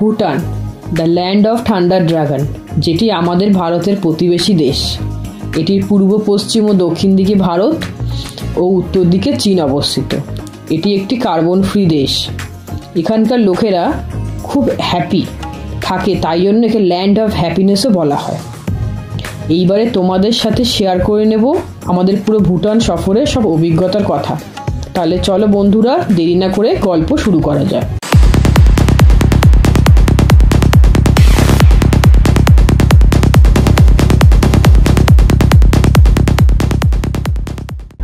Bhutan, the land of thunder dragon, যেটি আমাদের ভারতের প্রতিবেশী দেশ। এটির পূর্ব, পশ্চিম ও দক্ষিণ দিকে ভারত ও উত্তর দিকে চীন অবস্থিত। এটি একটি কার্বন ফ্রি দেশ। এখানকার লোকেরা খুব হ্যাপি থাকে, তাই জন্য একে ল্যান্ড অফ হ্যাপিনেসও বলা হয়। এইবারে তোমাদের সাথে শেয়ার করে নেব আমাদের পুরো ভুটান সফরের সব অভিজ্ঞতার কথা। তাহলে চলো বন্ধুরা, দেরি না করে গল্প শুরু করা যায়।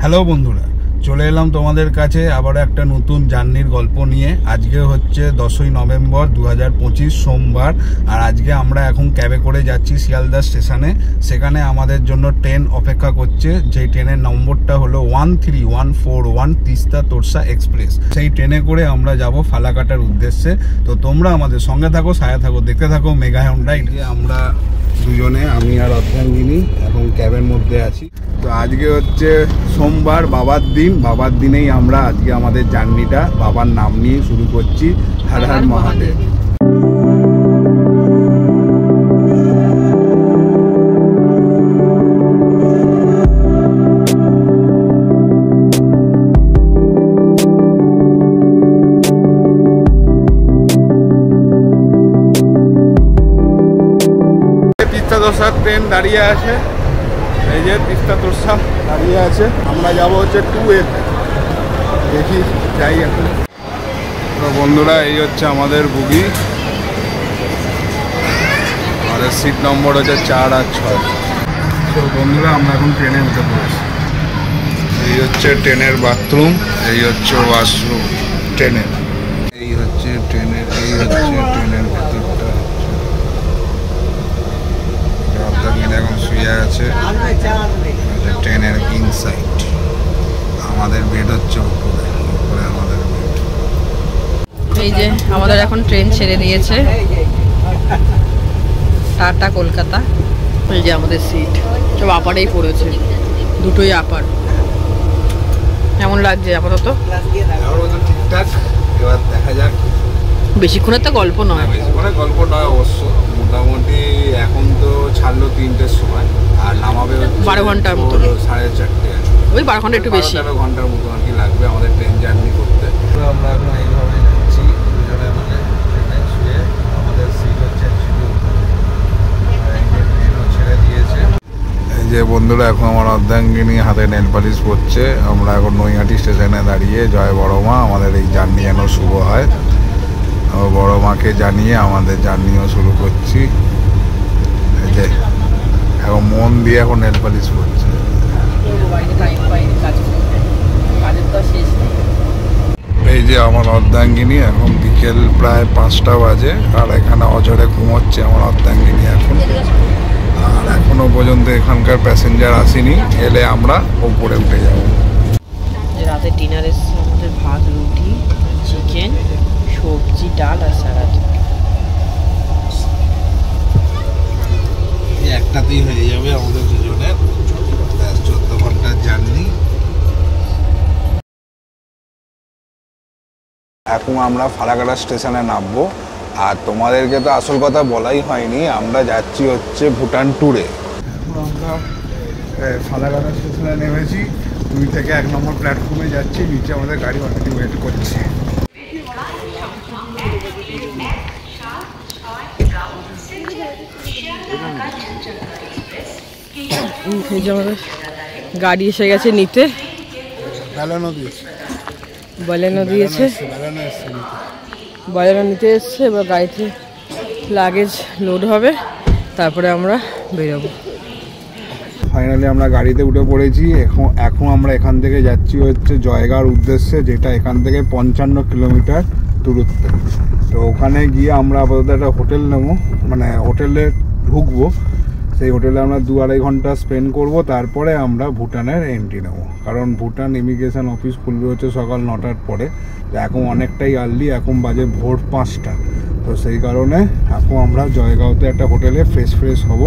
হ্যালো বন্ধুরা, চলে এলাম তোমাদের কাছে আবার একটা নতুন জার্নির গল্প নিয়ে। আজকে হচ্ছে 10ই নভেম্বর 2025 সোমবার, আর আজকে আমরা এখন ক্যাবে করে যাচ্ছি শিয়ালদা স্টেশনে। সেখানে আমাদের জন্য ট্রেন অপেক্ষা করছে, যেই ট্রেনের নম্বরটা হলো 13141 তিস্তা তোরসা এক্সপ্রেস। সেই ট্রেনে করে আমরা যাব ফালাকাটার উদ্দেশ্যে। তো তোমরা আমাদের সঙ্গে থাকো, সাথে থাকো, দেখতে থাকো মেঘায়ন রাইড। আমরা দুজনে, আমি আর অর্ধাঙ্গিনী, এখন ক্যাবের মধ্যে আছি। তো আজকে হচ্ছে সোমবার, বাবার দিন। বাবার দিনেই আমরা আজকে আমাদের জার্নিটা বাবার নাম নিয়ে শুরু করছি। হর হর মহাদেব। তিস্তা তোরসা ট্রেন দাঁড়িয়ে আছে, এই যে তিস্তা তোরসা দাঁড়িয়ে আছে। আমরা যাব হচ্ছে 2A, দেখি যাই এখন। তো বন্ধুরা, এই হচ্ছে আমাদের বুগি, আমাদের সিট নম্বর হচ্ছে 4 আর 6। তো বন্ধুরা, আমরা এখন ট্রেনে উঠে পড়েছি। এই হচ্ছে ট্রেনের বাথরুম, এই হচ্ছে ওয়াশরুম ট্রেনের। এই হচ্ছে ট্রেনের ভেতরটা। এখন শুয়ে আছে ট্রেনের ইনসাইড। আমাদের বেড হচ্ছে উপরে আমাদের বেড। এই যে আমাদের এখন ট্রেন ছেড়ে দিয়েছে, টাটা কলকাতা। এই যে আমাদের সিট সব আপারেই পড়েছে, দুটোই আপার। কেমন লাগছে আপাতত? ঠিকঠাক, এবার দেখা যাক। বেশিক্ষণের তো গল্প নয়, বেশিক্ষণের গল্প নয় অবশ্য। মোটামুটি এখন তো ছাড়লো 3টের সময়, আর নামাবে 12 ঘন্টার মতো, 4:30। ওই 12 ঘন্টা একটু বেশি, 13 ঘন্টার মতো আর কি লাগবে আমাদের ট্রেন জার্নি করতে। তো আমরা এখন এইভাবে যাচ্ছি দুজনে মিলে ট্রেনে শুয়ে। আমাদের সিট হচ্ছে ট্রেনও ছেড়ে দিয়েছে। এই যে বন্ধুরা, এখন আমার অর্ধাঙ্গিনী হাতে নেল পালিশ পড়ছে। আমরা এখন নৈহাটি স্টেশনে দাঁড়িয়ে, জয় বড় মা, আমাদের এই জার্নি যেন শুভ হয়। বড় মাকে জানিয়ে আমাদের জার্নিও শুরু করছি। এই যে এখন মন দিয়ে এখন নেল পালিশ করছে। এই যে আমার অর্ধাঙ্গিনী, এখন বিকেল প্রায় 5টা বাজে, আর এখানে অঝরে ঘুমোচ্ছে আমার অর্ধাঙ্গিনী এখন। আর এখনো পর্যন্ত এখানকার প্যাসেঞ্জার আসেনি, এলে আমরা উপরে উঠে যাব। রাতে ডিনার এসছে আমাদের, ভাত, রুটি, চিকেন, সবজি, ডাল আর স্যালাড। একটাতেই হয়ে যাবে আমাদের দুজনের 14 ঘন্টার জার্নি। এখন আমরা ফালাকাটা স্টেশনে নামবো। আর তোমাদেরকে তো আসল কথা বলাই হয়নি, আমরা যাচ্ছি হচ্ছে ভুটান ট্যুরে। এখন আমরা ফালাকাটা স্টেশনে নেমেছি, 2 থেকে 1 নম্বর প্ল্যাটফর্মে যাচ্ছি। নিচে আমাদের গাড়ি অলরেডি ওয়েট করছে। এই যে আমাদের গাড়ি এসে গেছে নিতে, বলেনো দিয়েছে, বলেনো নিতে এসছে। এবার গাড়িতে লাগেজ লোড হবে, তারপরে আমরা বেরোবো। ফাইনালি আমরা গাড়িতে উঠে পড়েছি। এখন আমরা এখান থেকে যাচ্ছি হচ্ছে জয়গাঁর উদ্দেশ্যে, যেটা এখান থেকে 55 কিলোমিটার দূরত্বে। তো ওখানে গিয়ে আমরা আপাতত একটা হোটেল নেবো, মানে হোটেলে ঢুকবো। সেই হোটেলে আমরা 2-2.5 ঘন্টা স্পেন্ড করব। তারপরে আমরা ভুটানের এন্ট্রি নেব, কারণ ভুটান ইমিগ্রেশন অফিস খুলবে হচ্ছে সকাল 9টার পরে। এখন অনেকটাই আর্লি, এখন বাজে ভোর 5টা। তো সেই কারণে এখন আমরা জয়গাঁওতে একটা হোটেলে ফ্রেশ হব,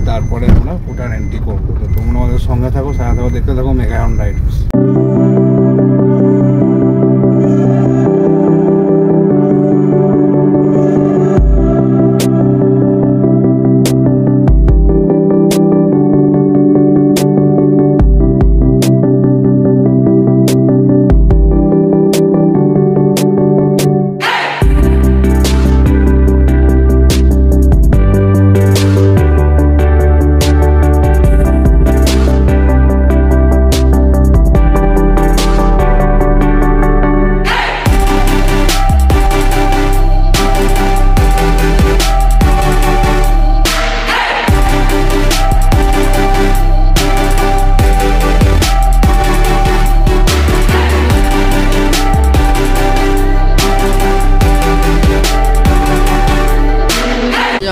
তারপরে আমরা ভুটান এন্ট্রি করবো। তো তোমরা আমাদের সঙ্গে থাকো, সাথে থাকো, দেখতে থাকো মেঘায়ন রাইডার্স।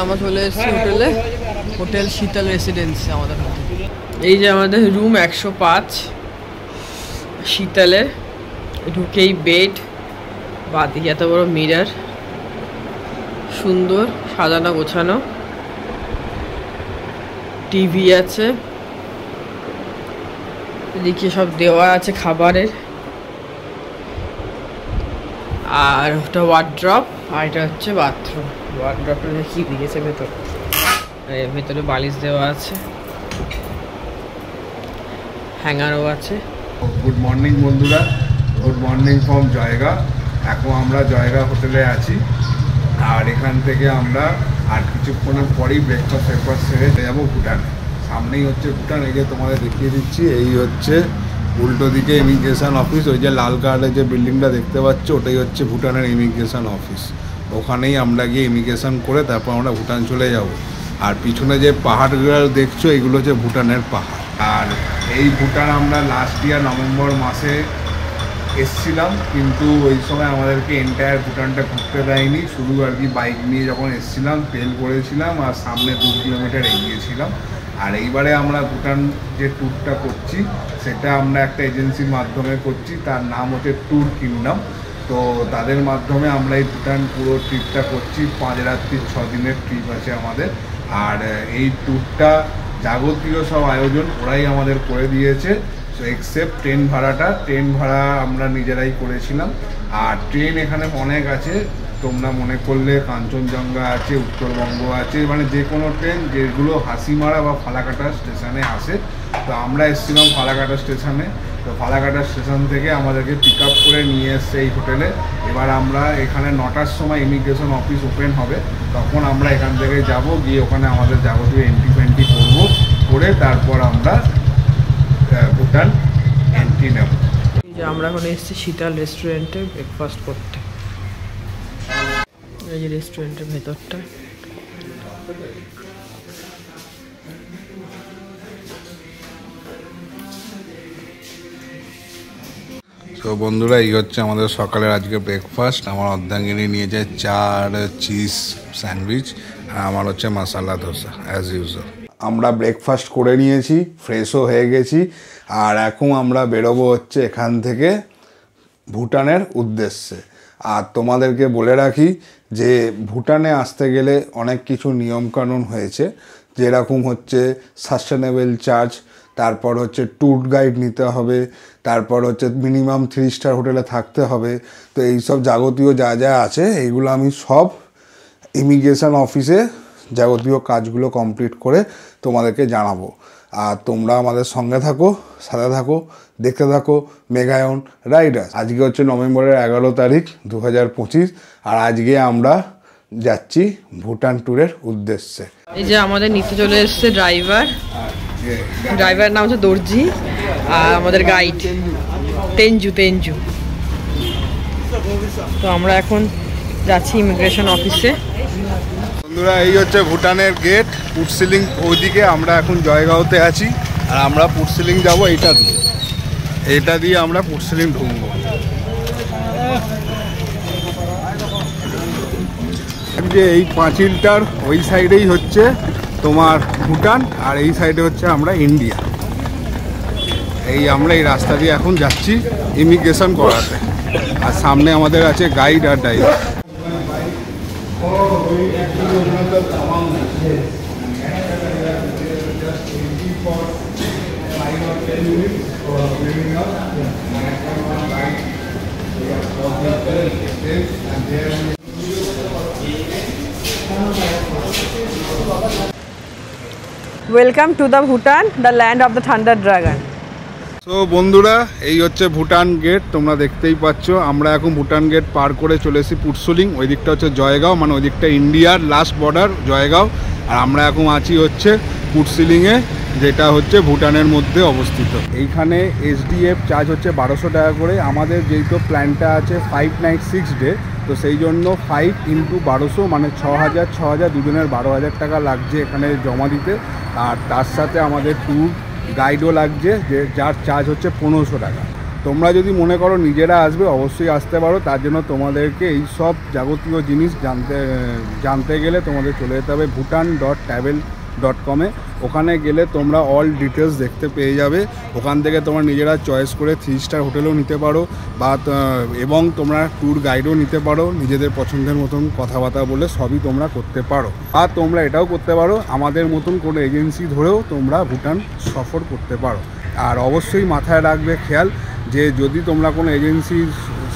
আমরা চলে এসেছি হোটেলে, হোটেল শীতল রেসিডেন্সি আমাদের। এই যে আমাদের রুম 105 শীতলের, ঢুকেই বেড, বাদিকে এত বড় মিরর, সুন্দর সাজানো গোছানো, টিভি আছে, এদিকে সব দেওয়া আছে খাবারের, আর ওটা ওয়ার্ড্রপ, আর এটা হচ্ছে বাথরুম। ওয়ার্ড্রপটা কি দিয়েছে ভেতর, ভেতরে বালিশ দেওয়া আছে, হ্যাঙ্গারও আছে। গুড মর্নিং বন্ধুরা, গুড মর্নিং ফ্রম জয়গা। এখন আমরা জয়গা হোটেলে আছি, আর এখান থেকে আমরা আর কিছুক্ষণের পরেই ব্রেকফাস্ট সেরে যাবো ভুটানে। সামনেই হচ্ছে ভুটান, একে তোমাদের দেখিয়ে দিচ্ছি। এই হচ্ছে উল্টো দিকে ইমিগ্রেশন অফিস, ওই যে লাল কালারের যে বিল্ডিংটা দেখতে পাচ্ছ ওটাই হচ্ছে ভুটানের ইমিগ্রেশন অফিস। ওখানেই আমরা গিয়ে ইমিগ্রেশন করে তারপর আমরা ভুটান চলে যাব। আর পিছনে যে পাহাড়গুলো দেখছো এগুলো হচ্ছে ভুটানের পাহাড়। আর এই ভুটান আমরা লাস্ট ইয়ার নভেম্বর মাসে এসছিলাম, কিন্তু ওই সময় আমাদেরকে এন্টায়ার ভুটানটা ঘুরতে দেয়নি, শুধু আর কি বাইক নিয়ে যখন এসছিলাম তেল করেছিলাম আর সামনে 2 কিলোমিটার এগিয়েছিলাম। আর এইবারে আমরা ভুটান যে ট্যুরটা করছি সেটা আমরা একটা এজেন্সির মাধ্যমে করছি, তার নাম হচ্ছে ট্যুর কিংডম। তো তাদের মাধ্যমে আমরা এই ভুটান পুরো ট্রিপটা করছি, 5 রাত্রি 6 দিনের ট্রিপ আছে আমাদের। আর এই ট্যুরটা যাবতীয় সব আয়োজন ওরাই আমাদের করে দিয়েছে, সো এক্সেপ্ট ট্রেন ভাড়াটা। ট্রেন ভাড়া আমরা নিজেরাই করেছিলাম। আর ট্রেন এখানে অনেক আছে, তোমরা মনে করলে কাঞ্চনজঙ্ঘা আছে, উত্তরবঙ্গ আছে, মানে যে কোনো ট্রেন যেগুলো হাসিমারা বা ফালাকাটা স্টেশনে আসে। তো আমরা এসেছিলাম ফালাকাটা স্টেশনে, তো ফালাকাটা স্টেশন থেকে আমাদেরকে পিক আপ করে নিয়ে এসছে এই হোটেলে। এবার আমরা এখানে 9টার সময় ইমিগ্রেশন অফিস ওপেন হবে, তখন আমরা এখান থেকে যাব, গিয়ে ওখানে আমাদের যাবতীয় এন্ট্রি ফেন্ট্রি করবো, করে তারপর আমরা ভুটান এন্ট্রি নেব। আমরা এখন এসেছি শীতল রেস্টুরেন্টে ব্রেকফাস্ট করতে। এই যে রেস্টুরেন্টের ভেতরটা, তো বন্ধুরা এই হচ্ছে আমাদের সকালের আজকে ব্রেকফাস্ট। আমার অর্ধাঙ্গিনী নিয়েছে 4 চিজ স্যান্ডউইচ, আর আমার হচ্ছে মশালা ধোসা অ্যাজ ইউজুয়াল। আমরা ব্রেকফাস্ট করে নিয়েছি, ফ্রেশও হয়ে গেছি, আর এখন আমরা বেরোবো হচ্ছে এখান থেকে ভুটানের উদ্দেশ্যে। আর তোমাদেরকে বলে রাখি যে ভুটানে আসতে গেলে অনেক কিছু নিয়মকানুন হয়েছে, যেরকম হচ্ছে সাস্টেনেবল চার্জ, তারপর হচ্ছে ট্যুর গাইড নিতে হবে, তারপর হচ্ছে মিনিমাম 3 স্টার হোটেলে থাকতে হবে। তো এইসব যাবতীয় যা যা আছে এইগুলো আমি সব ইমিগ্রেশন অফিসে যাবতীয় কাজগুলো কমপ্লিট করে তোমাদেরকে জানাবো। আর তোমরা আমাদের সঙ্গে থাকো, সাথে থাকো, দেখতে থাকো মেঘায়ন রাইডার্স। আজকে হচ্ছে নভেম্বরের 11 তারিখ 2025, আর আজকে আমরা যাচ্ছি ভুটান ট্যুরের উদ্দেশ্যে। এই যে আমাদের নিতে চলে এসছে ড্রাইভার নাম হচ্ছে দর্জি, আর আমাদের গাইড তেঞ্জু। তো আমরা এখন যাচ্ছি ইমিগ্রেশন অফিসে। বন্ধুরা এই হচ্ছে ভুটানের গেট, পুটসিলিং ওইদিকে, আমরা এখন জয়গাঁওতে আছি, আর আমরা পুটসিলিং যাব এইটা দিয়ে আমরা পুটসিলিং ঢুকবো। যে এই পাঁচিলটার ওই সাইডেই হচ্ছে তোমার ভুটান, আর এই সাইডে হচ্ছে আমরা ইন্ডিয়া। আমরা এই রাস্তা দিয়ে এখন যাচ্ছি ইমিগ্রেশন করাতে, আর সামনে আমাদের আছে গাইড আর driver. Welcome to the Bhutan, the land of the thunder dragon. তো বন্ধুরা এই হচ্ছে ভুটান গেট, তোমরা দেখতেই পাচ্ছ। আমরা এখন ভুটান গেট পার করে চলে এসেছি পুটসুলিং, ওই দিকটা হচ্ছে জয়গাঁও, মানে ওই দিকটা ইন্ডিয়ার লাস্ট বর্ডার জয়গাঁও। আর আমরা এখন আছি হচ্ছে পুটসিলিংয়ে, যেটা হচ্ছে ভুটানের মধ্যে অবস্থিত। এইখানে SDF চার্জ হচ্ছে 1200 টাকা করে। আমাদের যেহেতু প্ল্যানটা আছে 5 নাইট 6 ডে, তো সেই জন্য 5 × 1200 মানে 6000 দুজনের 12,000 টাকা লাগছে এখানে জমা দিতে। আর তার সাথে আমাদের ট্যুর গাইডও লাগছে, যার চার্জ হচ্ছে 1500 টাকা। তোমরা যদি মনে করো নিজেরা আসবে অবশ্যই আসতে পারো। তার জন্য তোমাদেরকে এই সব যাবতীয় জিনিস জানতে গেলে তোমাদের চলে যেতে হবে bhutan.travel.com-এ। ওখানে গেলে তোমরা অল ডিটেলস দেখতে পেয়ে যাবে। ওখান থেকে তোমরা নিজেরা চয়েস করে 3 স্টার হোটেলও নিতে পারো বা এবং তোমরা ট্যুর গাইডও নিতে পারো। নিজেদের পছন্দের মতন কথাবার্তা বলে সবই তোমরা করতে পারো। আর তোমরা এটাও করতে পারো, আমাদের মতন কোনো এজেন্সি ধরেও তোমরা ভুটান সফর করতে পারো। আর অবশ্যই মাথায় রাখবে খেয়াল যে যদি তোমরা কোনো এজেন্সির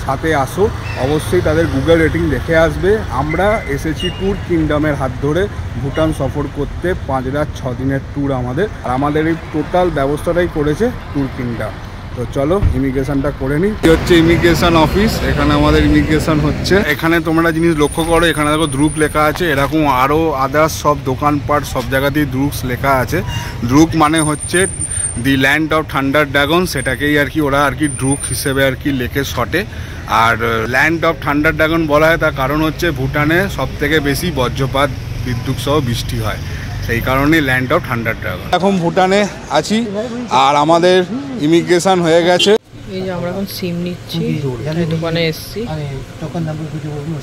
সাথে আসো অবশ্যই তাদের গুগল রেটিং দেখে আসবে। আমরা এসেছি ট্যুর কিংডমের হাত ধরে ভুটান সফর করতে, 5 রাত 6 দিনের ট্যুর আমাদের। আর আমাদের এই টোটাল ব্যবস্থাটাই করেছে ট্যুর কিংডম। তো চলো ইমিগ্রেশনটা করে নিই। এই হচ্ছে ইমিগ্রেশন অফিস, এখানে আমাদের ইমিগ্রেশন হচ্ছে। এখানে তোমরা জিনিস লক্ষ্য করো, এখানে দেখো দ্রুক লেখা আছে, এরকম আরও আদার্স সব দোকানপাট সব জায়গাতেই দ্রুকস লেখা আছে। দ্রুক মানে হচ্ছে দি ল্যান্ড অফ থান্ডার ড্রাগন, সেটাকেই আর কি ওরা আর কি দ্রুক হিসেবে আর কি লেখে শর্টে। আর ল্যান্ড অফ থান্ডার ড্রাগন বলা হয় তার কারণ হচ্ছে ভুটানে সবথেকে বেশি বজ্রপাত বিদ্যুৎ সহ বৃষ্টি হয়, সেই কারণে ল্যান্ড অফ থান্ডার ড্রাগন। এখন ভুটানে আছি আর আমাদের ইমিগ্রেশন হয়ে গেছে। এই যে আমরা এখন সিম নিচ্ছি, দোকানে এসছি,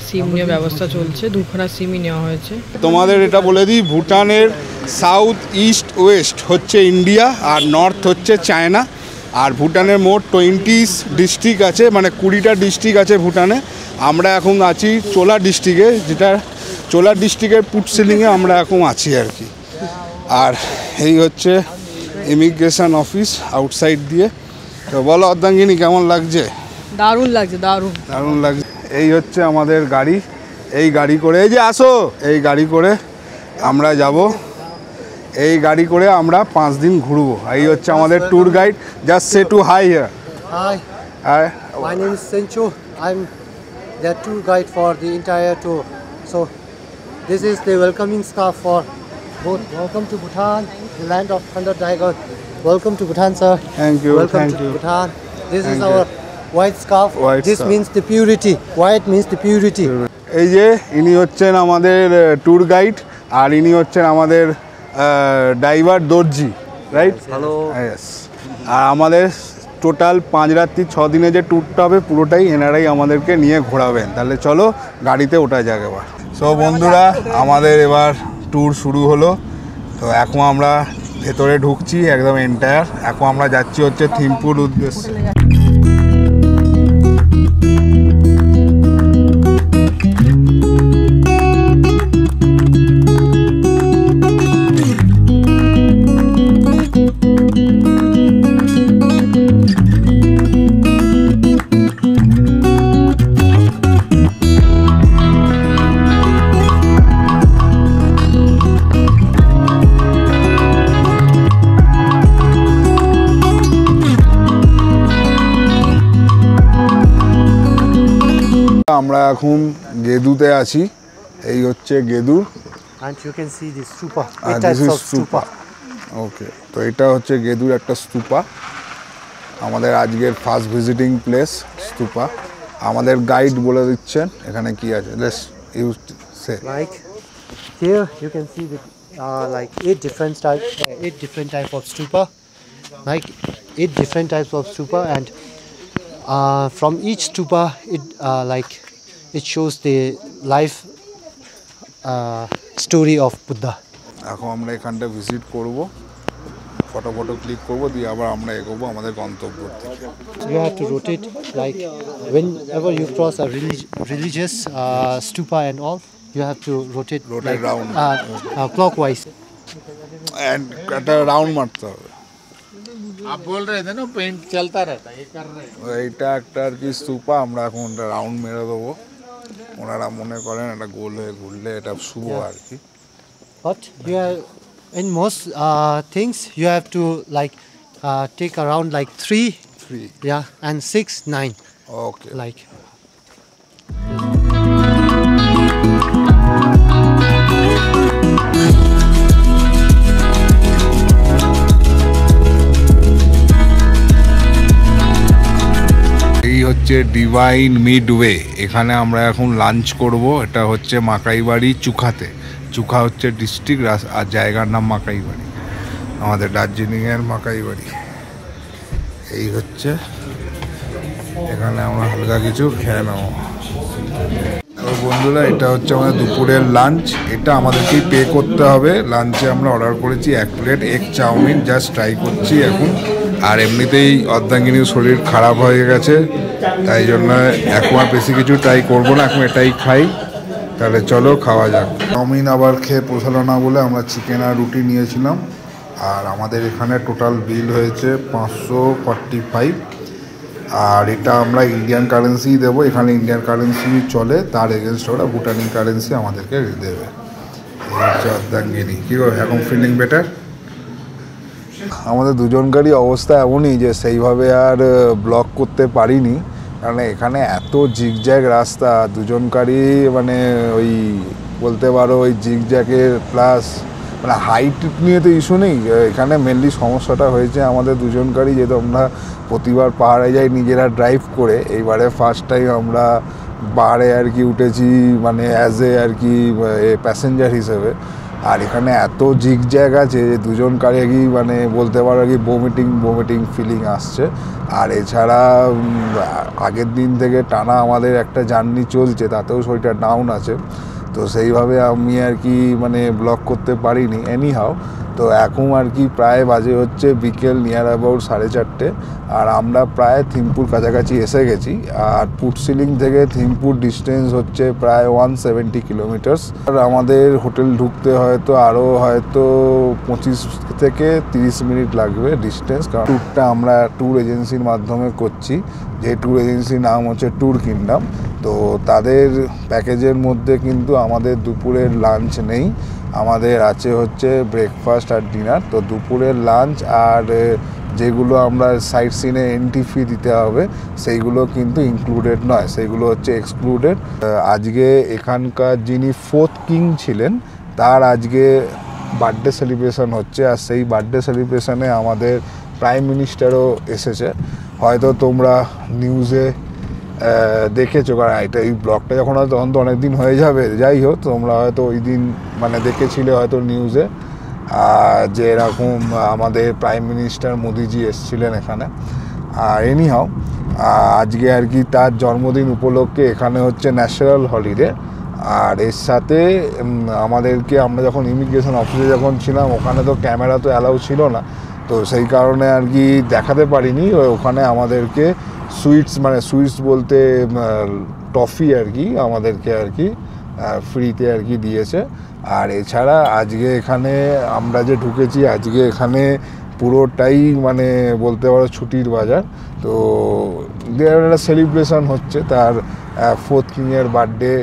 সিম নিয়ে ব্যবস্থা চলছে, 2খানা সিমই নেওয়া হয়েছে। তোমাদের এটা বলে দিই, ভুটানের সাউথ ইস্ট ওয়েস্ট হচ্ছে ইন্ডিয়া আর নর্থ হচ্ছে চায়না। আর ভুটানের মোট 20 ডিস্ট্রিক্ট আছে, মানে 20টা ডিস্ট্রিক্ট আছে ভুটানে। আমরা এখন আছি চোলা ডিস্ট্রিক্টে, যেটা চোলা ডিস্ট্রিক্টের পুটসিলিংয়ে আমরা এখন আছি আর কি। আর এই হচ্ছে ইমিগ্রেশন অফিস আউটসাইড দিয়ে। তো বলো অর্ধাঙ্গিনী কেমন লাগছে? দারুণ লাগছে, দারুণ দারুণ লাগছে। এই হচ্ছে আমাদের গাড়ি, এই গাড়ি করে এই যে আসো, এই গাড়ি করে আমরা যাব, এই গাড়ি করে আমরা 5 দিন ঘুরবো। এই হচ্ছে আমাদের tour guide. Just say to hi here. Hi, my name is Sencho. I'm the tour guide for the entire tour. So this is the welcoming scarf for both. Welcome to Bhutan, the land of Thunder Dragon. Welcome to Bhutan, sir. Thank you. Welcome Thank to you. Bhutan. This Thank is our white scarf. White this scarf. means the purity. White means the purity. এই যে ইনি হচ্ছেন আমাদের tour guide আর ইনি হচ্ছেন আমাদের driver দর্জি, right? Hello. Yes. আর আমাদের টোটাল 5 রাত্রি 6 দিনে যে ট্যুরটা হবে পুরোটাই এনারাই আমাদেরকে নিয়ে ঘোরাবেন। তাহলে চলো গাড়িতে ওঠা যাক এবার। সো বন্ধুরা, আমাদের এবার ট্যুর শুরু হলো। তো এখন আমরা ভেতরে ঢুকছি একদম এন্টায়ার। এখন আমরা যাচ্ছি হচ্ছে থিম্পুর উদ্দেশ্যে। আমরা এখন গেদুতে আছি, এই হচ্ছে Gedu. And you can see the stupa. আর দিস ইজ স্তূপা। ওকে, তো এটা হচ্ছে গেদুর একটা স্তূপা, আমাদের আজকের ফার্স্ট ভিজিটিং প্লেস স্তূপা। আমাদের গাইড বলে দিচ্ছেন এখানে কি আছে। Let's use say Like here you can see the like 8 different type of stupa, like 8 different types of stupa, and from each stupa it shows the life story of Buddha. এখন আমরা এখানটা visit করব, photo click করব, দিয়ে আবার আমরা এগোবো আমাদের গন্তব্যের দিকে। You have to rotate, like whenever you cross a religious stupa and all, you have to rotate like round. clockwise. And একটা রাউন্ড মারতে হবে। आप बोल रहे थे ना पेंट चलता रहता है, ये कर रहे हैं। এইটা একটা আর কি স্তূপা, আমরা এখন একটা রাউন্ড মেরে দেবো। ওনারা মনে করেন এটা গোল হয়ে ঘুরলে এটা শুভ আর কি। But you are, in most things you have to like take around like 3, yeah, and 6, 9, okay, like. এই হচ্ছে ডিভাইন মিডওয়ে, এখানে আমরা এখন লাঞ্চ করব। এটা হচ্ছে মাকাইবাড়ি চুখাতে। চুখা হচ্ছে ডিস্ট্রিক্ট আর জায়গার নাম মাকাইবাড়ি, আমাদের দার্জিলিংয়ের মাকাইবাড়ি। এই হচ্ছে এখানে আমরা হালকা কিছু খেয়ে নেব। তো বন্ধুরা, এটা হচ্ছে আমাদের দুপুরের লাঞ্চ। এটা আমাদেরকেই পে করতে হবে। লাঞ্চে আমরা অর্ডার করেছি 1 plate egg chow mein, just try করছি এখন। আর এমনিতেই অর্ধাঙ্গিনীর শরীর খারাপ হয়ে গেছে, তাই জন্য এখন আর বেশি কিছু ট্রাই করবো না, এখন এটাই খাই। তাহলে চলো খাওয়া যাক। চাউমিন আবার খেয়ে পোষালো না বলে আমরা চিকেন আর রুটি নিয়েছিলাম। আর আমাদের এখানে টোটাল বিল হয়েছে 545। আর এটা আমরা ইন্ডিয়ান কারেন্সি দেবো, এখানে ইন্ডিয়ান কারেন্সি চলে, তার এগেনস্টে ওরা ভুটানি কারেন্সি আমাদেরকে দেবে। এই হচ্ছে অর্ধাঙ্গিনী। কী করে এখন ফিলিং বেটার? আমাদের দুজনকারই অবস্থা এমনই যে সেইভাবে আর ব্লগ করতে পারিনি, কারণ এখানে এত জিগজ্যাগ রাস্তা। দুজনকারই মানে ওই বলতে পারো ওই জিগজ্যাগের প্লাস মানে হাইট নিয়ে তো ইস্যু নেই, এখানে মেনলি সমস্যাটা হয়েছে আমাদের দুজনকারই, যেহেতু আমরা প্রতিবার পাহাড়ে যাই নিজেরা ড্রাইভ করে, এইবারে ফার্স্ট টাইম আমরা পাহাড়ে আর কি উঠেছি মানে অ্যাজ এ আর কি প্যাসেঞ্জার হিসেবে। আর এখানে এত জিগজ্যাগ আছে যে দুজনকারই মানে বলতে পারো আর কি বমিটিং ফিলিং আসছে। আর এছাড়া আগের দিন থেকে টানা আমাদের একটা জার্নি চলছে, তাতেও শরীরটা ডাউন আছে, তো সেইভাবে আমি আর কি মানে ব্লগ করতে পারিনি। এনিহাও, তো এখন আর কি প্রায় বাজে হচ্ছে বিকেল নিয়ার অ্যাবাউট 4:30, আর আমরা প্রায় থিম্পুর কাছাকাছি এসে গেছি। আর পুটসিলিং থেকে থিম্পুর ডিস্টেন্স হচ্ছে প্রায় 170 কিলোমিটার্স। আর আমাদের হোটেল ঢুকতে হয়তো আরও 25 থেকে 30 মিনিট লাগবে ডিস্টেন্স, কারণ ট্যুরটা আমরা ট্যুর এজেন্সির মাধ্যমে করছি, যে ট্যুর এজেন্সির নাম হচ্ছে ট্যুর কিংডম। তো তাদের প্যাকেজের মধ্যে কিন্তু আমাদের দুপুরের লাঞ্চ নেই, আমাদের আছে হচ্ছে ব্রেকফাস্ট আর ডিনার। তো দুপুরের লাঞ্চ আর যেগুলো আমরা সাইট সিনে এন্ট্রি ফি দিতে হবে সেইগুলো কিন্তু ইনক্লুডেড নয়, সেইগুলো হচ্ছে এক্সক্লুডেড। আজকে এখানকার যিনি 4th কিং ছিলেন তার আজকে বার্থডে সেলিব্রেশন হচ্ছে, আর সেই বার্থডে সেলিব্রেশনে আমাদের প্রাইম মিনিস্টারও এসেছে। হয়তো তোমরা নিউজে দেখেছো, কারণ এটা এই ব্লগটা যখন হয়তো তখন তো অনেক দিন হয়ে যাবে, যাই হোক তোমরা হয়তো ওই দিন মানে দেখেছিলে হয়তো নিউজে যে এরকম আমাদের প্রাইম মিনিস্টার মোদিজি এসেছিলেন এখানে। আর এনিহাও আজকে আর কি তার জন্মদিন উপলক্ষে এখানে হচ্ছে ন্যাশনাল হলিডে। আর এর সাথে আমাদেরকে, আমরা যখন ইমিগ্রেশন অফিসে যখন ছিলাম ওখানে তো ক্যামেরা তো অ্যালাউ ছিল না, তো সেই কারণে আর কি দেখাতে পারিনি। ওখানে আমাদেরকে সুইটস বলতে টফি আর কি আমাদেরকে আর কি ফ্রিতে আর কি দিয়েছে। আর এছাড়া আজকে এখানে আমরা যে ঢুকেছি, আজকে এখানে পুরোটাই মানে বলতে পারো ছুটির বাজার। তো একটা সেলিব্রেশন হচ্ছে তার 4th কিংয়ের বার্থডে,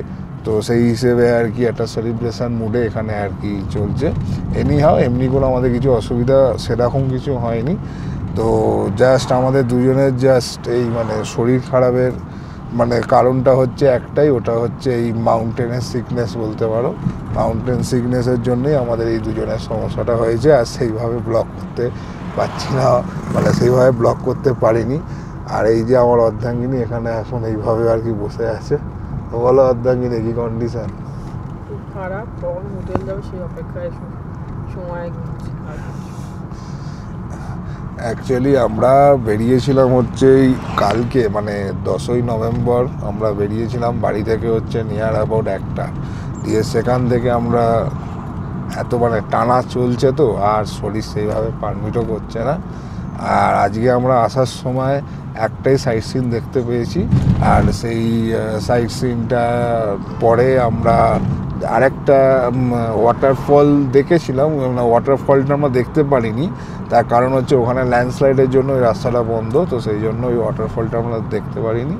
তো সেই হিসেবে আর কি একটা সেলিব্রেশন মুডে এখানে আর কি চলছে। এনিহাও এমনি কোনো আমাদের কিছু অসুবিধা সেরকম কিছু হয়নি। তো জাস্ট আমাদের দুজনের জাস্ট এই মানে শরীর খারাপের মানে কারণটা হচ্ছে একটাই, ওটা হচ্ছে এই মাউন্টেনের সিকনেস বলতে পারো। মাউন্টেন সিকনেসের জন্যই আমাদের এই দুজনের সমস্যাটা হয়েছে, আর সেইভাবে ব্লগ করতে পারছি না, মানে সেইভাবে ব্লগ করতে পারিনি। আর এই যে আমার অর্ধাঙ্গিনী এখানে এখন এইভাবে আর কি বসে আছে। তো বলো অর্ধাঙ্গিনী, কি কন্ডিশন? খুব খারাপ, কখন হোটেল যাবে সেই অপেক্ষায় সময়। অ্যাকচুয়ালি আমরা বেরিয়েছিলাম হচ্ছে এই কালকে মানে 10ই নভেম্বর আমরা বেরিয়েছিলাম বাড়ি থেকে হচ্ছে নিয়ার অ্যাবাউট 1টা দিয়ে। সেখান থেকে আমরা এত মানে টানা চলছে তো আর শরীর সেইভাবে পারমিটও করছে না। আর আজকে আমরা আসার সময় একটাই সাইট সিন দেখতে পেয়েছি, আর সেই সাইট সিনটা পরে আমরা আরেকটা ওয়াটারফল দেখেছিলাম। ওয়াটারফলটা আমরা দেখতে পারিনি, তার কারণ হচ্ছে ওখানে ল্যান্ডস্লাইডের জন্য ওই রাস্তাটা বন্ধ, তো সেই জন্য ওই ওয়াটারফলটা আমরা দেখতে পারিনি।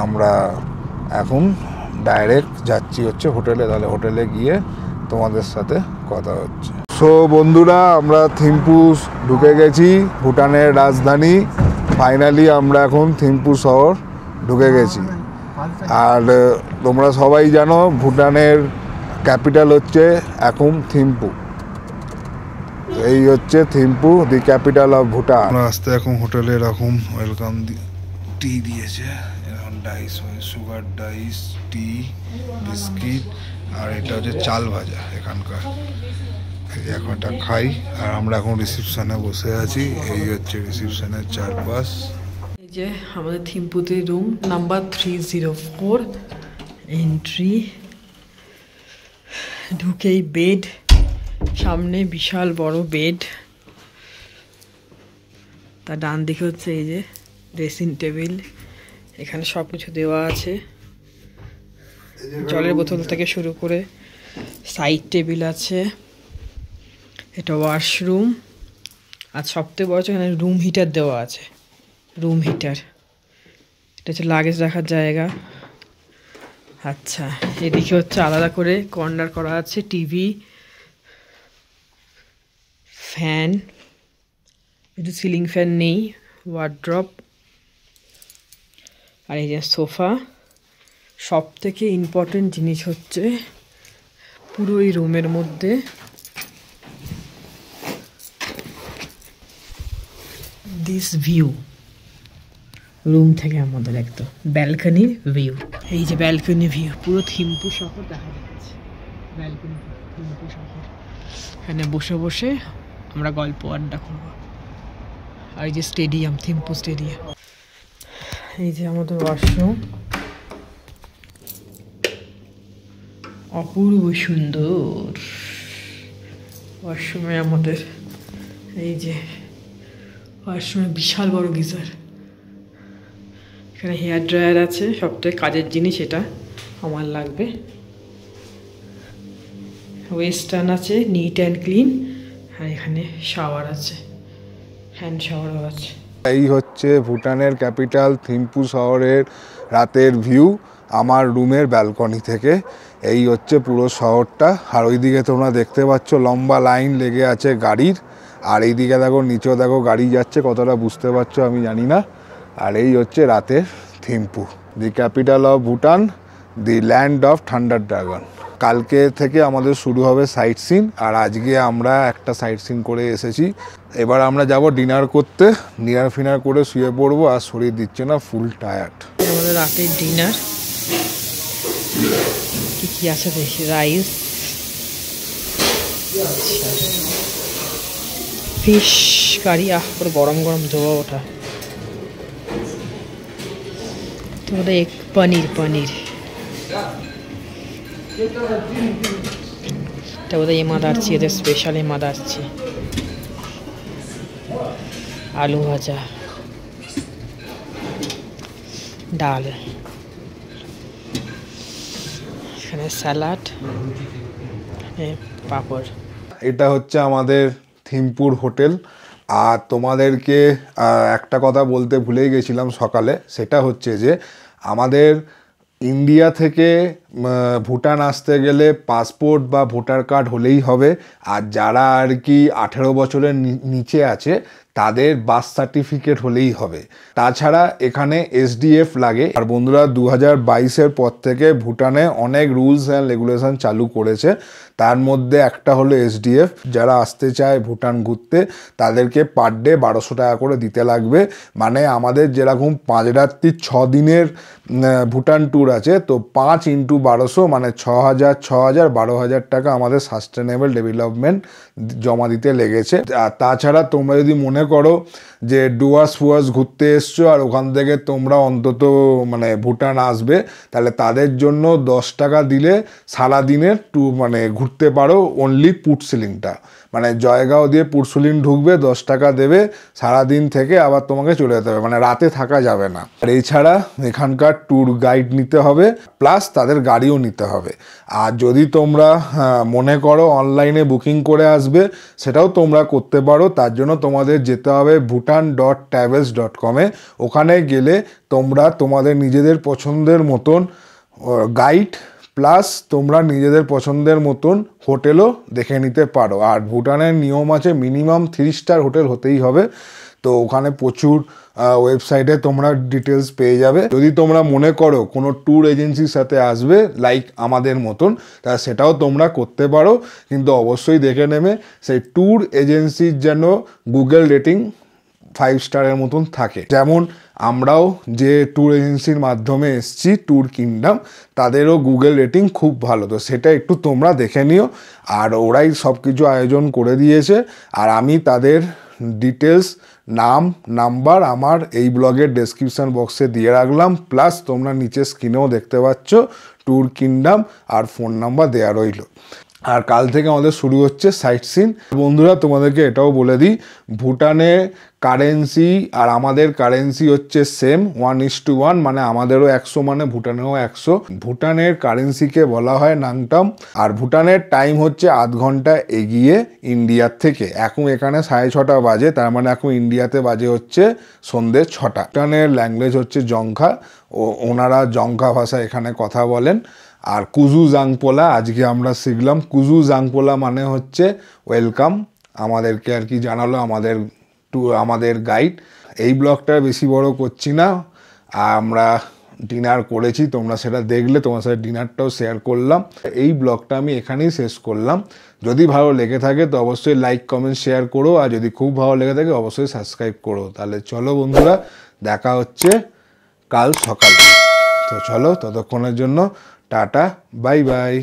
আমরা এখন ডাইরেক্ট যাচ্ছি হচ্ছে হোটেলে, তাহলে হোটেলে গিয়ে তোমাদের সাথে কথা হচ্ছে। সো বন্ধুরা, আমরা থিম্পু ঢুকে গেছি, ভুটানের রাজধানী। ফাইনালি আমরা এখন থিম্পু শহর ঢুকে গেছি। আর তোমরা সবাই জানো ভুটানের ক্যাপিটাল হচ্ছে এখন থিম্পু। এই হচ্ছে থিম্পু, দি ক্যাপিটাল অফ ভুটান। আমরা আসতে এখন হোটেলে এরকম ওয়েলকাম টি দিয়েছে, এরকম ডাইস, সুগার ডাইস, টি, বিস্কিট, আর এটা হচ্ছে চাল ভাজা এখানকার। এখন এটা খাই। আর আমরা এখন রিসেপশনে বসে আছি, এই হচ্ছে রিসেপশনের চারপাশ। যে আমাদের থিম্পুতে রুম নাম্বার 304, এন্ট্রি, ঢুকেই বেড, সামনে বিশাল বড় বেড, তার ডান দিকে হচ্ছে এই যে ড্রেসিং টেবিল, এখানে সব কিছু দেওয়া আছে, জলের বোতল থেকে শুরু করে সাইড টেবিল আছে, এটা ওয়াশরুম, আর সবথেকে বড় এখানে রুম হিটার দেওয়া আছে, রুম হিটার, এটা হচ্ছে লাগেজ রাখার জায়গা। আচ্ছা, এদিকে হচ্ছে আলাদা করে কর্নার করা আছে, টিভি, ফ্যান, কিন্তু সিলিং ফ্যান নেই, ওয়ার্ড্রপ, আর এই যে সোফা। সব থেকে ইম্পর্টেন্ট জিনিস হচ্ছে পুরো এই রুমের মধ্যে দিস ভিউ, রুম থেকে আমাদের একদম ব্যালকনির ভিউ, এই যে ব্যালকনি ভিউ, পুরো থিম্পু শহর দেখা যাচ্ছে, ব্যালকনি থিম্পু শহর। এখানে বসে বসে আমরা গল্প আড্ডা করবো। আর এই যে স্টেডিয়াম, থিম্পু স্টেডিয়াম, এই যে আমাদের ওয়াশরুম, অপূর্ব সুন্দর ওয়াশরুমে আমাদের, এই যে ওয়াশরুমে বিশাল বড় গিজার, এখানে হেয়ার ড্রায়ার আছে, সবথেকে কাজের জিনিস এটা আমার লাগবে, ওয়েস্টার্ন আছে, নিট অ্যান্ড ক্লিন, আর এখানে শাওয়ার আছে, হ্যান্ড শাওয়ারও আছে। এই হচ্ছে ভুটানের ক্যাপিটাল থিম্পু শহরের রাতের ভিউ আমার রুমের ব্যালকনি থেকে। এই হচ্ছে পুরো শহরটা, আর ওইদিকে তোমরা দেখতে পাচ্ছ লম্বা লাইন লেগে আছে গাড়ির, আর এইদিকে দেখো নিচেও দেখো গাড়ি যাচ্ছে, কতটা বুঝতে পারছো আমি জানি না। আর এই হচ্ছে রাতের থিম্পু, দি capital of Bhutan, the land of thunder dragon. কালকে থেকে আমাদের শুরু হবে সাইট সিন, আর আজকে আমরা একটা সাইট সিন করে এসেছি। এবার আমরা যাব ডিনার করতে, ডিনার ফিনার করে শুয়ে পড়বো, আর শরীর দিচ্ছে না, ফুল টায়ার্ড। আমাদের রাতের ডিনার কি কি আছে দেখি, রাইস, ফিশ কারি, পুরো গরম গরম ধোয়া ওঠা, তো এক পনির, পনির এটা বোধহয় এমাদারচি, এদের স্পেশাল এমাদারচি, আলু ভাজা, ডাল, এখানে স্যালাড, পাঁপড়। এটা হচ্ছে আমাদের থিম্পুর হোটেল। আর তোমাদেরকে একটা কথা বলতে ভুলেই গেছিলাম সকালে, সেটা হচ্ছে যে আমাদের ইন্ডিয়া থেকে ভুটান আসতে গেলে পাসপোর্ট বা ভোটার কার্ড হলেই হবে, আর যারা আর কি 18 বছরের নিচে আছে তাদের বার্থ সার্টিফিকেট হলেই হবে। তাছাড়া এখানে এসডিএফ লাগে। আর বন্ধুরা, 2022-এর পর থেকে ভুটানে অনেক রুলস অ্যান্ড রেগুলেশন চালু করেছে, তার মধ্যে একটা হলো এসডিএফ। যারা আসতে চায় ভুটান ঘুরতে তাদেরকে পার ডে 1200 টাকা করে দিতে লাগবে। মানে আমাদের যেরকম 5 রাত্রি 6 দিনের ভুটান ট্যুর আছে, তো 5 × 1200 মানে 6000, 12,000 টাকা আমাদের সাস্টেনেবল ডেভেলপমেন্ট জমা দিতে লেগেছে। আর তাছাড়া তোমরা যদি মনে করো যে ডুয়ার্স ফুয়ার্স ঘুরতে এসছো আর ওখান থেকে তোমরা অন্তত মানে ভুটান আসবে, তাহলে তাদের জন্য 10 টাকা দিলে সারাদিনের মানে ঘুরতে পারো। অনলি পুটসিলিংটা মানে জয়গাঁও দিয়ে পুটসিলিং ঢুকবে, 10 টাকা দেবে, সারাদিন থেকে আবার তোমাকে চলে যেতে হবে, মানে রাতে থাকা যাবে না। আর এছাড়া এখানকার ট্যুর গাইড নিতে হবে, প্লাস তাদের গাড়িও নিতে হবে। আর যদি তোমরা মনে করো অনলাইনে বুকিং করে আসবে, সেটাও তোমরা করতে পারো। তার জন্য তোমাদের যেতে হবে bhutan.travels.com-এ। ওখানে গেলে তোমরা তোমাদের নিজেদের পছন্দের মতন গাইড প্লাস তোমরা নিজেদের পছন্দের মতন হোটেলও দেখে নিতে পারো। আর ভুটানের নিয়ম আছে মিনিমাম 3 স্টার হোটেল হতেই হবে। তো ওখানে প্রচুর ওয়েবসাইটে তোমরা ডিটেলস পেয়ে যাবে। যদি তোমরা মনে করো কোনো ট্যুর এজেন্সির সাথে আসবে লাইক আমাদের মতন, তা সেটাও তোমরা করতে পারো, কিন্তু অবশ্যই দেখে নেবে সেই ট্যুর এজেন্সির যেন গুগল রেটিং 5 স্টারের মতন থাকে। যেমন আমরাও যে ট্যুর এজেন্সির মাধ্যমে এসেছি ট্যুর কিংডম, তাদেরও গুগল রেটিং খুব ভালো, তো সেটা একটু তোমরা দেখে নিও। আর ওরাই সব কিছু আয়োজন করে দিয়েছে, আর আমি তাদের ডিটেলস নাম নাম্বার আমার এই ব্লগের ডেসক্রিপশন বক্সে দিয়ে রাখলাম, প্লাস তোমরা নিচে স্ক্রিনেও দেখতে পাচ্ছ ট্যুর কিংডম আর ফোন নাম্বার দেওয়া রইল। আর কাল থেকে আমাদের শুরু হচ্ছে সাইট সিন। বন্ধুরা তোমাদেরকে এটাও বলে দিই, ভুটানে কারেন্সি আর আমাদের কারেন্সি হচ্ছে সেম 1:1, মানে আমাদেরও 100 মানে ভুটানেও 100। ভুটানের কারেন্সিকে বলা হয় নাংটাম, আর ভুটানের টাইম হচ্ছে আধ ঘন্টা এগিয়ে ইন্ডিয়ার থেকে। এখন এখানে 6:30 বাজে, তার মানে এখন ইন্ডিয়াতে বাজে হচ্ছে সন্ধ্যে 6টা। ভুটানের ল্যাঙ্গুয়েজ হচ্ছে জংখা, ওনারা জংখা ভাষা এখানে কথা বলেন। আর কুজু জাংপোলা আজকে আমরা শিখলাম। কুজু জাংপোলা মানে হচ্ছে ওয়েলকাম, আমাদেরকে আর কি জানালো আমাদের গাইড। এই ব্লগটা বেশি বড় করছি না, আমরা ডিনার করেছি, তোমরা সেটা দেখলে, তোমার সাথে ডিনারটাও শেয়ার করলাম। এই ব্লগটা আমি এখানেই শেষ করলাম। যদি ভালো লেগে থাকে তো অবশ্যই লাইক কমেন্ট শেয়ার করো, আর যদি খুব ভালো লেগে থাকে অবশ্যই সাবস্ক্রাইব করো। তাহলে চলো বন্ধুরা, দেখা হচ্ছে কাল সকালে। তো চলো, ততক্ষণের জন্য টাটা, বাই বাই।